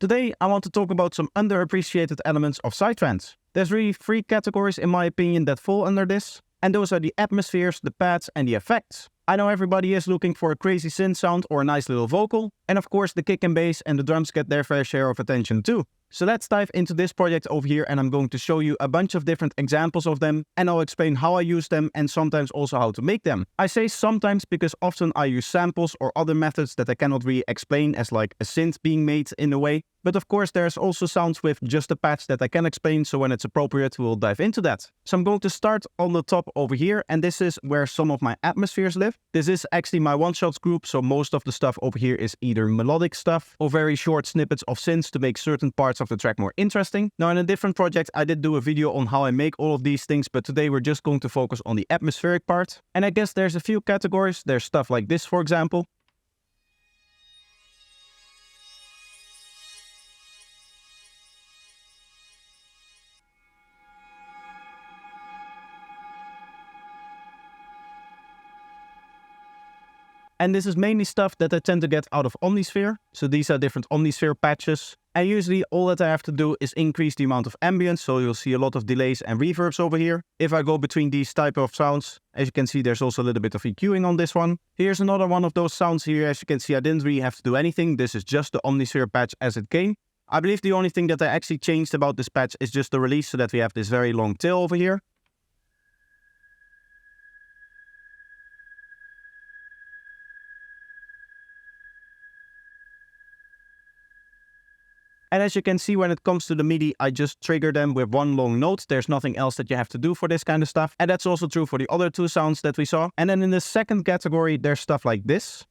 Today I want to talk about some underappreciated elements of Psytrance. There's really three categories in my opinion that fall under this, and those are the atmospheres, the pads and the effects. I know everybody is looking for a crazy synth sound or a nice little vocal, and of course the kick and bass and the drums get their fair share of attention too. So let's dive into this project over here, and I'm going to show you a bunch of different examples of them, and I'll explain how I use them and sometimes also how to make them. I say sometimes because often I use samples or other methods that I cannot really explain as like a synth being made in a way. But of course there's also sounds with just a patch that I can explain, so when it's appropriate we'll dive into that. So I'm going to start on the top over here, and this is where some of my atmospheres live. This is actually my one-shots group, so most of the stuff over here is either melodic stuff or very short snippets of synths to make certain parts of the track more interesting. Now in a different project I did do a video on how I make all of these things, but today we're just going to focus on the atmospheric part. And I guess there's a few categories. There's stuff like this, for example. And this is mainly stuff that I tend to get out of Omnisphere. So these are different Omnisphere patches. And usually all that I have to do is increase the amount of ambience, so you'll see a lot of delays and reverbs over here. If I go between these type of sounds, as you can see there's also a little bit of EQing on this one. Here's another one of those sounds here. As you can see I didn't really have to do anything. This is just the Omnisphere patch as it came. I believe the only thing that I actually changed about this patch is just the release, so that we have this very long tail over here. And as you can see, when it comes to the MIDI, I just trigger them with one long note. There's nothing else that you have to do for this kind of stuff. And that's also true for the other two sounds that we saw. And then in the second category, there's stuff like this.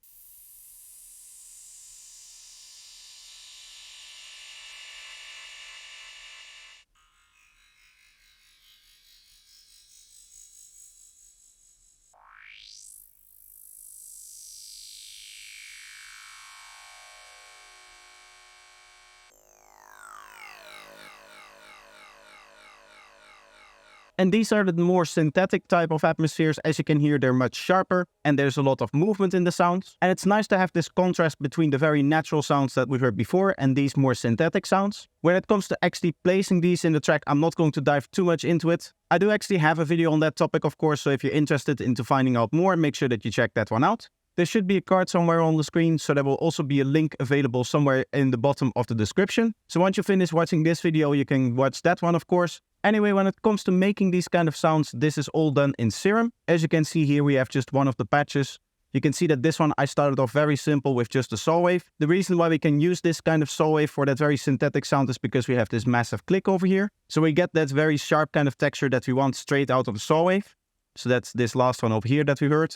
And these are the more synthetic type of atmospheres. As you can hear, they're much sharper and there's a lot of movement in the sounds. And it's nice to have this contrast between the very natural sounds that we heard before and these more synthetic sounds. When it comes to actually placing these in the track, I'm not going to dive too much into it. I do actually have a video on that topic, of course, so if you're interested into finding out more, make sure that you check that one out. There should be a card somewhere on the screen, so there will also be a link available somewhere in the bottom of the description. So once you finish watching this video, you can watch that one, of course. Anyway, when it comes to making these kind of sounds, this is all done in Serum. As you can see here, we have just one of the patches. You can see that this one I started off very simple with just a saw wave. The reason why we can use this kind of saw wave for that very synthetic sound is because we have this massive click over here. So we get that very sharp kind of texture that we want straight out of the saw wave. So that's this last one over here that we heard.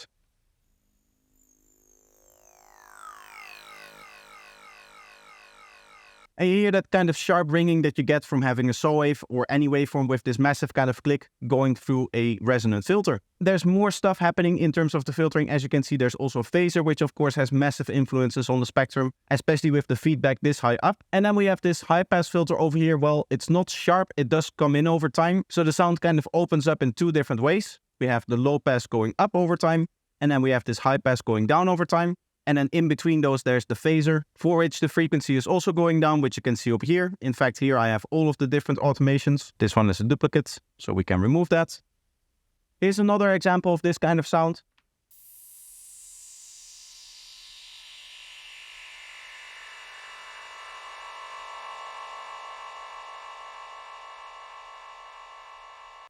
And you hear that kind of sharp ringing that you get from having a saw wave or any waveform with this massive kind of click going through a resonant filter. There's more stuff happening in terms of the filtering. As you can see, there's also a phaser, which of course has massive influences on the spectrum, especially with the feedback this high up. And then we have this high pass filter over here. Well, it's not sharp, it does come in over time. So the sound kind of opens up in two different ways. We have the low pass going up over time, and then we have this high pass going down over time. And then in between those, there's the phaser, for which the frequency is also going down, which you can see over here. In fact, here I have all of the different automations. This one is a duplicate, so we can remove that. Here's another example of this kind of sound.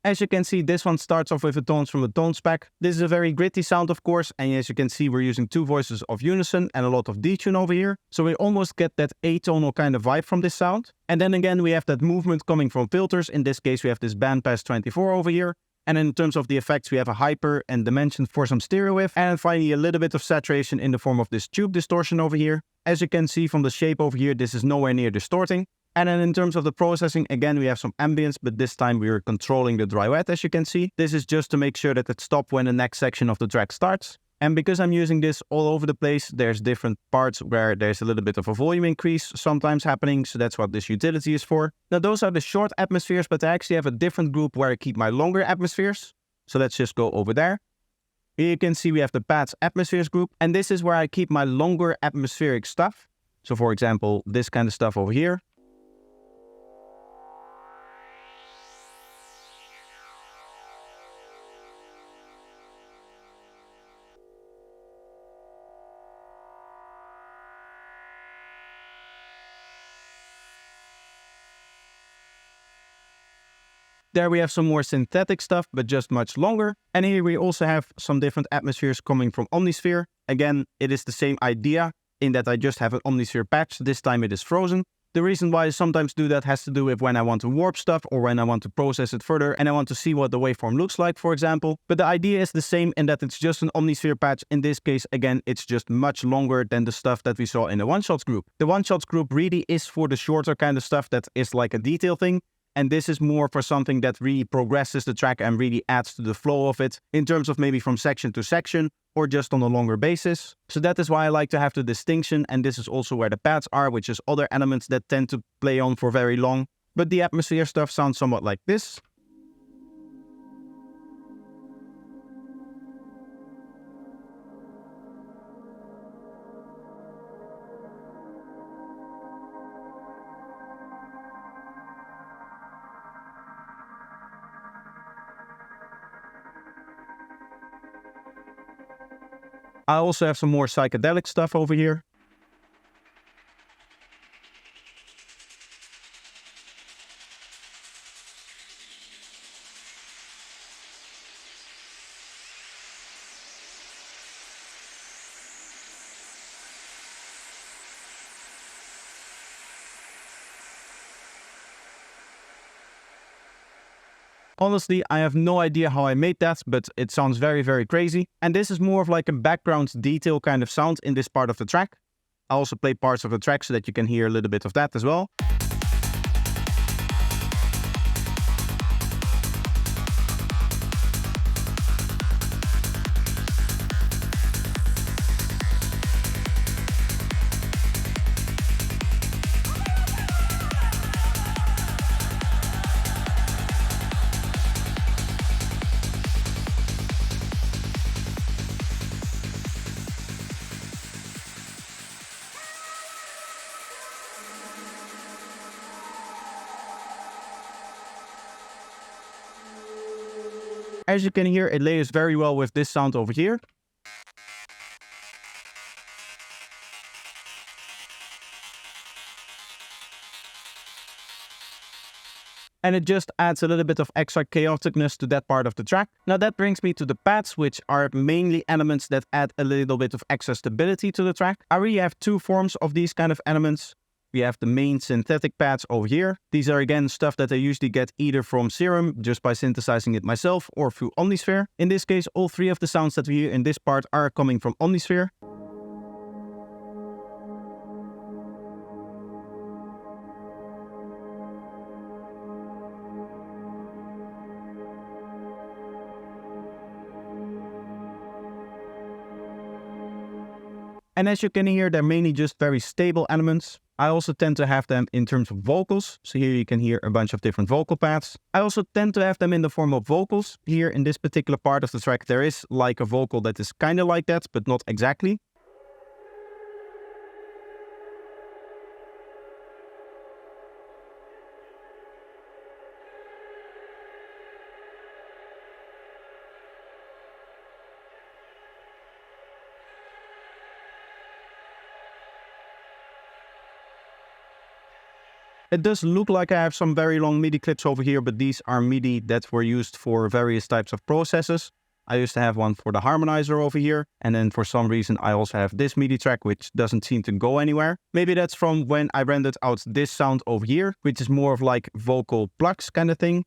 As you can see, this one starts off with the tones from the tone spec. This is a very gritty sound, of course, and as you can see, we're using two voices of unison and a lot of detune over here. So we almost get that atonal kind of vibe from this sound. And then again, we have that movement coming from filters. In this case, we have this bandpass 24 over here. And in terms of the effects, we have a hyper and dimension for some stereo wave. And finally, a little bit of saturation in the form of this tube distortion over here. As you can see from the shape over here, this is nowhere near distorting. And then in terms of the processing, again, we have some ambience, but this time we are controlling the dry wet, as you can see. This is just to make sure that it stops when the next section of the track starts. And because I'm using this all over the place, there's different parts where there's a little bit of a volume increase sometimes happening. So that's what this utility is for. Now, those are the short atmospheres, but I actually have a different group where I keep my longer atmospheres. So let's just go over there. Here you can see we have the pads atmospheres group. And this is where I keep my longer atmospheric stuff. So for example, this kind of stuff over here. There we have some more synthetic stuff, but just much longer. And here we also have some different atmospheres coming from Omnisphere. Again, it is the same idea in that I just have an Omnisphere patch. This time it is frozen. The reason why I sometimes do that has to do with when I want to warp stuff or when I want to process it further and I want to see what the waveform looks like, for example. But the idea is the same in that it's just an Omnisphere patch. In this case, again, it's just much longer than the stuff that we saw in the one-shots group. The one-shots group really is for the shorter kind of stuff that is like a detail thing. And this is more for something that really progresses the track and really adds to the flow of it in terms of maybe from section to section or just on a longer basis. So that is why I like to have the distinction, and this is also where the pads are, which is other elements that tend to play on for very long. But the atmosphere stuff sounds somewhat like this. I also have some more psychedelic stuff over here. Honestly, I have no idea how I made that, but it sounds very, very crazy. And this is more of like a background detail kind of sound in this part of the track. I also play parts of the track so that you can hear a little bit of that as well. As you can hear, it layers very well with this sound over here. And it just adds a little bit of extra chaoticness to that part of the track. Now that brings me to the pads, which are mainly elements that add a little bit of extra stability to the track. I really have two forms of these kind of elements. We have the main synthetic pads over here. These are again stuff that I usually get either from Serum, just by synthesizing it myself, or through Omnisphere. In this case, all three of the sounds that we hear in this part are coming from Omnisphere. And as you can hear, they're mainly just very stable elements. I also tend to have them in terms of vocals. So here you can hear a bunch of different vocal paths. I also tend to have them in the form of vocals. Here in this particular part of the track, there is like a vocal that is kind of like that, but not exactly. It does look like I have some very long MIDI clips over here, but these are MIDI that were used for various types of processes. I used to have one for the harmonizer over here, and then for some reason I also have this MIDI track which doesn't seem to go anywhere. Maybe that's from when I rendered out this sound over here, which is more of like vocal plugs kind of thing.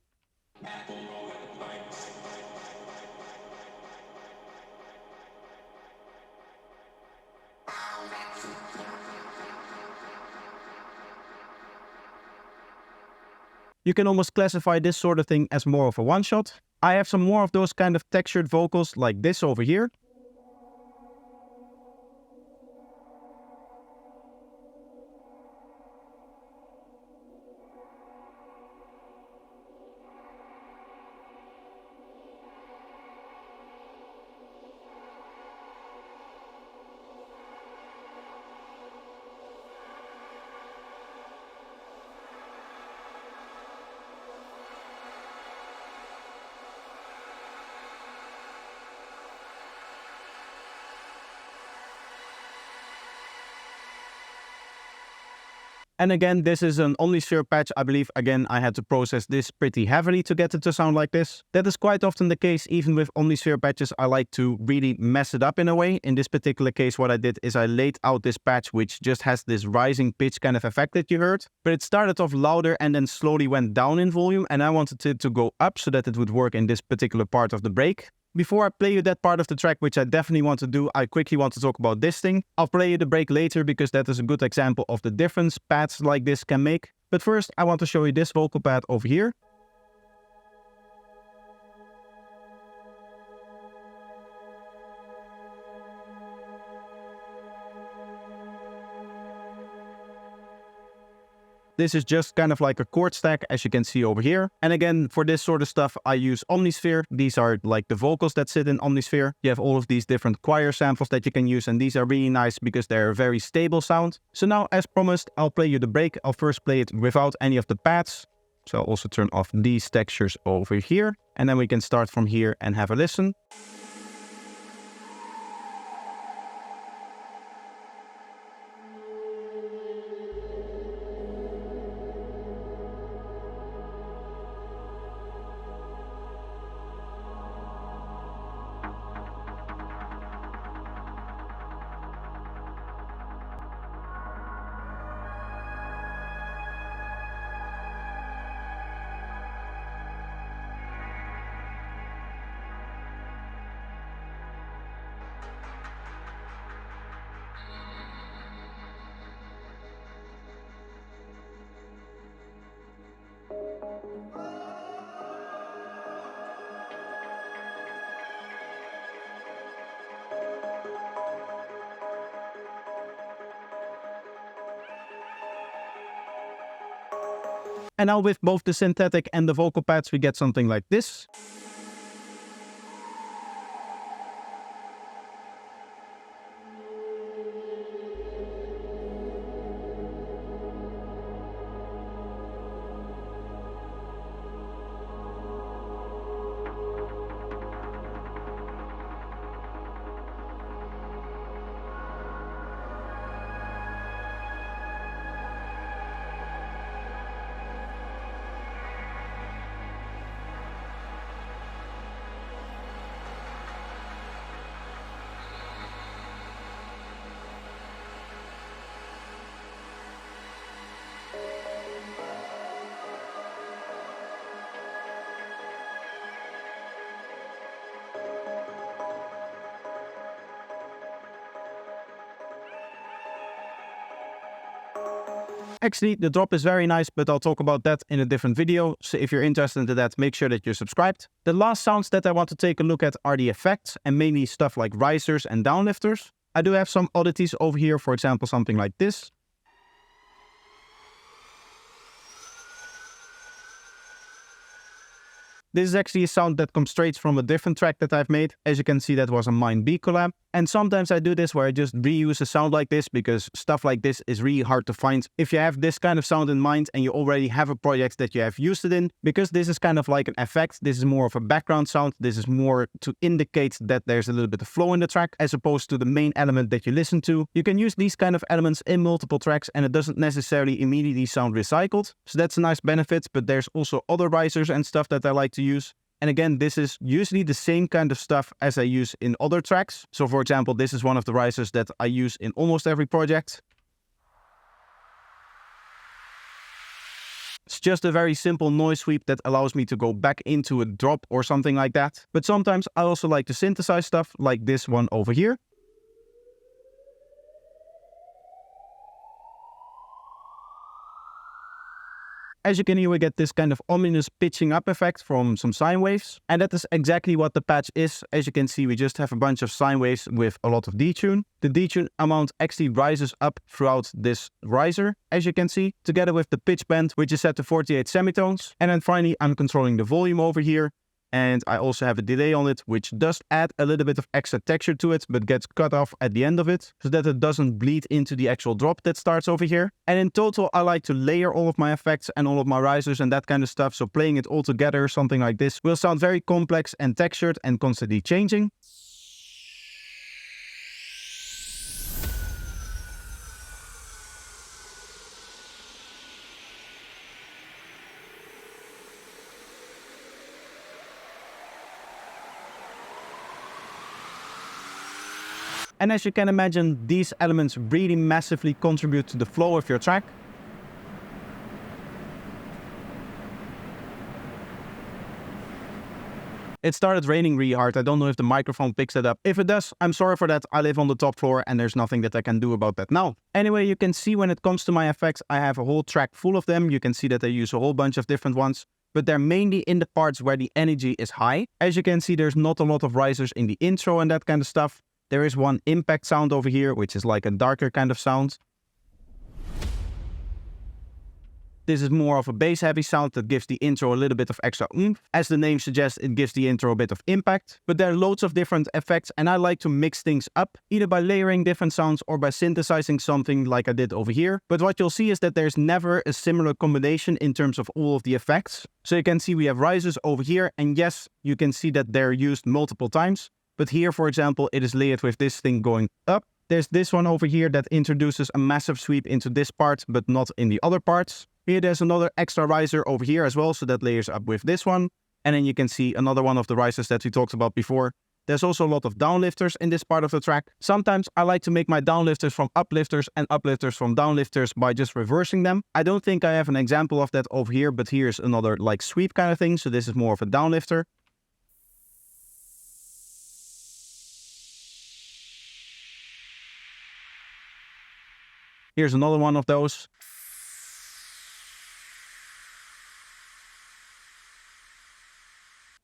You can almost classify this sort of thing as more of a one-shot. I have some more of those kind of textured vocals like this over here. And again, this is an Omnisphere patch. I believe, again, I had to process this pretty heavily to get it to sound like this. That is quite often the case, even with Omnisphere patches. I like to really mess it up in a way. In this particular case, what I did is I laid out this patch, which just has this rising pitch kind of effect that you heard. But it started off louder and then slowly went down in volume. And I wanted it to go up so that it would work in this particular part of the break. Before I play you that part of the track, which I definitely want to do, I quickly want to talk about this thing. I'll play you the break later because that is a good example of the difference pads like this can make. But first, I want to show you this vocal pad over here. This is just kind of like a chord stack, as you can see over here. And again, for this sort of stuff, I use Omnisphere. These are like the vocals that sit in Omnisphere. You have all of these different choir samples that you can use, and these are really nice because they're a very stable sound. So now, as promised, I'll play you the break. I'll first play it without any of the pads. So I'll also turn off these textures over here. And then we can start from here and have a listen. And now with both the synthetic and the vocal pads, we get something like this. Actually, the drop is very nice, but I'll talk about that in a different video. So if you're interested in that, make sure that you're subscribed. The last sounds that I want to take a look at are the effects, and mainly stuff like risers and downlifters. I do have some oddities over here, for example, something like this. This is actually a sound that comes straight from a different track that I've made. As you can see, that was a Mind B collab. And sometimes I do this where I just reuse a sound like this because stuff like this is really hard to find if you have this kind of sound in mind and you already have a project that you have used it in. Because this is kind of like an effect. This is more of a background sound. This is more to indicate that there's a little bit of flow in the track as opposed to the main element that you listen to. You can use these kind of elements in multiple tracks and it doesn't necessarily immediately sound recycled. So that's a nice benefit, but there's also other risers and stuff that I like to use. And again, this is usually the same kind of stuff as I use in other tracks. So for example, this is one of the risers that I use in almost every project. It's just a very simple noise sweep that allows me to go back into a drop or something like that. But sometimes I also like to synthesize stuff like this one over here. As you can hear, we get this kind of ominous pitching up effect from some sine waves. And that is exactly what the patch is. As you can see, we just have a bunch of sine waves with a lot of detune. The detune amount actually rises up throughout this riser, as you can see, together with the pitch bend, which is set to 48 semitones. And then finally, I'm controlling the volume over here. And I also have a delay on it, which does add a little bit of extra texture to it, but gets cut off at the end of it, so that it doesn't bleed into the actual drop that starts over here. And in total, I like to layer all of my effects and all of my risers and that kind of stuff, so playing it all together, something like this, will sound very complex and textured and constantly changing. And as you can imagine, these elements really massively contribute to the flow of your track. It started raining really hard. I don't know if the microphone picks it up. If it does, I'm sorry for that. I live on the top floor and there's nothing that I can do about that now. Anyway, you can see when it comes to my effects, I have a whole track full of them. You can see that I use a whole bunch of different ones, but they're mainly in the parts where the energy is high. As you can see, there's not a lot of risers in the intro and that kind of stuff. There is one impact sound over here, which is like a darker kind of sound. This is more of a bass heavy sound that gives the intro a little bit of extra oomph. As the name suggests, it gives the intro a bit of impact. But there are loads of different effects and I like to mix things up, either by layering different sounds or by synthesizing something like I did over here. But what you'll see is that there's never a similar combination in terms of all of the effects. So you can see we have risers over here, and yes, you can see that they're used multiple times. But here, for example, it is layered with this thing going up. There's this one over here that introduces a massive sweep into this part, but not in the other parts. Here there's another extra riser over here as well, so that layers up with this one. And then you can see another one of the risers that we talked about before. There's also a lot of downlifters in this part of the track. Sometimes I like to make my downlifters from uplifters and uplifters from downlifters by just reversing them. I don't think I have an example of that over here, but here's another like sweep kind of thing. So this is more of a downlifter. Here's another one of those.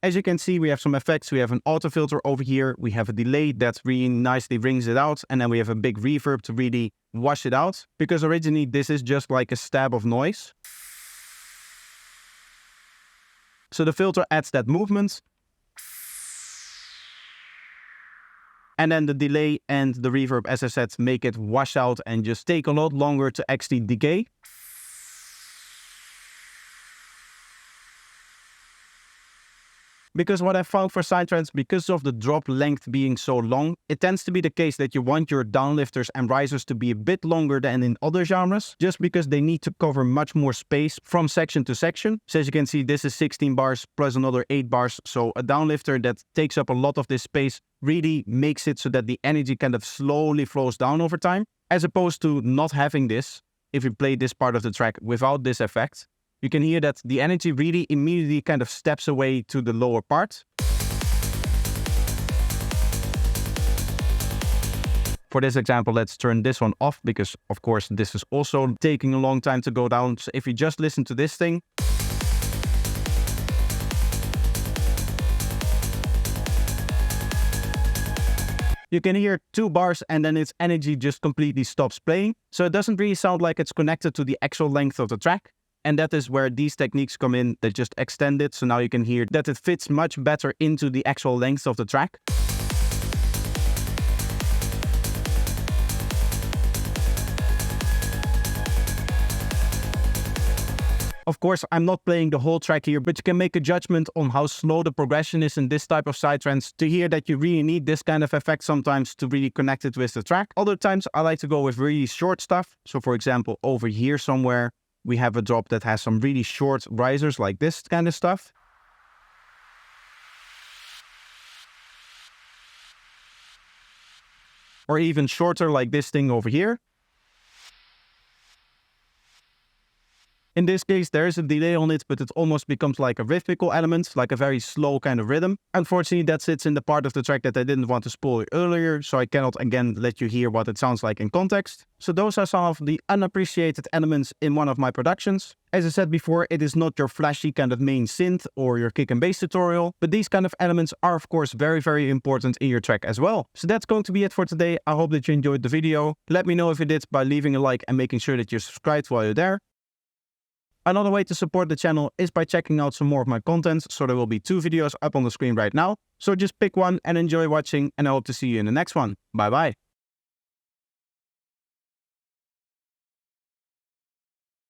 As you can see, we have some effects. We have an auto filter over here. We have a delay that really nicely rings it out. And then we have a big reverb to really wash it out. Because originally this is just like a stab of noise. So the filter adds that movement. And then the delay and the reverb, as I said, make it wash out and just take a lot longer to actually decay. Because what I found for Psytrance, because of the drop length being so long, it tends to be the case that you want your downlifters and risers to be a bit longer than in other genres, just because they need to cover much more space from section to section. So as you can see, this is 16 bars plus another 8 bars. So a downlifter that takes up a lot of this space really makes it so that the energy kind of slowly flows down over time, as opposed to not having this. If you play this part of the track without this effect, you can hear that the energy really immediately kind of steps away to the lower part. For this example, let's turn this one off because, of course, this is also taking a long time to go down. So if you just listen to this thing, you can hear 2 bars and then its energy just completely stops playing. So it doesn't really sound like it's connected to the actual length of the track. And that is where these techniques come in, that just extend it. So now you can hear that it fits much better into the actual length of the track. Of course, I'm not playing the whole track here, but you can make a judgment on how slow the progression is in this type of psytrance to hear that you really need this kind of effect sometimes to really connect it with the track. Other times I like to go with really short stuff. So for example, over here somewhere, we have a drop that has some really short risers like this kind of stuff. Or even shorter like this thing over here. In this case, there is a delay on it, but it almost becomes like a rhythmical element, like a very slow kind of rhythm. Unfortunately, that sits in the part of the track that I didn't want to spoil earlier, so I cannot again let you hear what it sounds like in context. So those are some of the unappreciated elements in one of my productions. As I said before, it is not your flashy kind of main synth or your kick and bass tutorial, but these kind of elements are of course very, very important in your track as well. So that's going to be it for today. I hope that you enjoyed the video. Let me know if you did by leaving a like and making sure that you're subscribed while you're there. Another way to support the channel is by checking out some more of my content, so there will be 2 videos up on the screen right now. So just pick one and enjoy watching, and I hope to see you in the next one. Bye bye.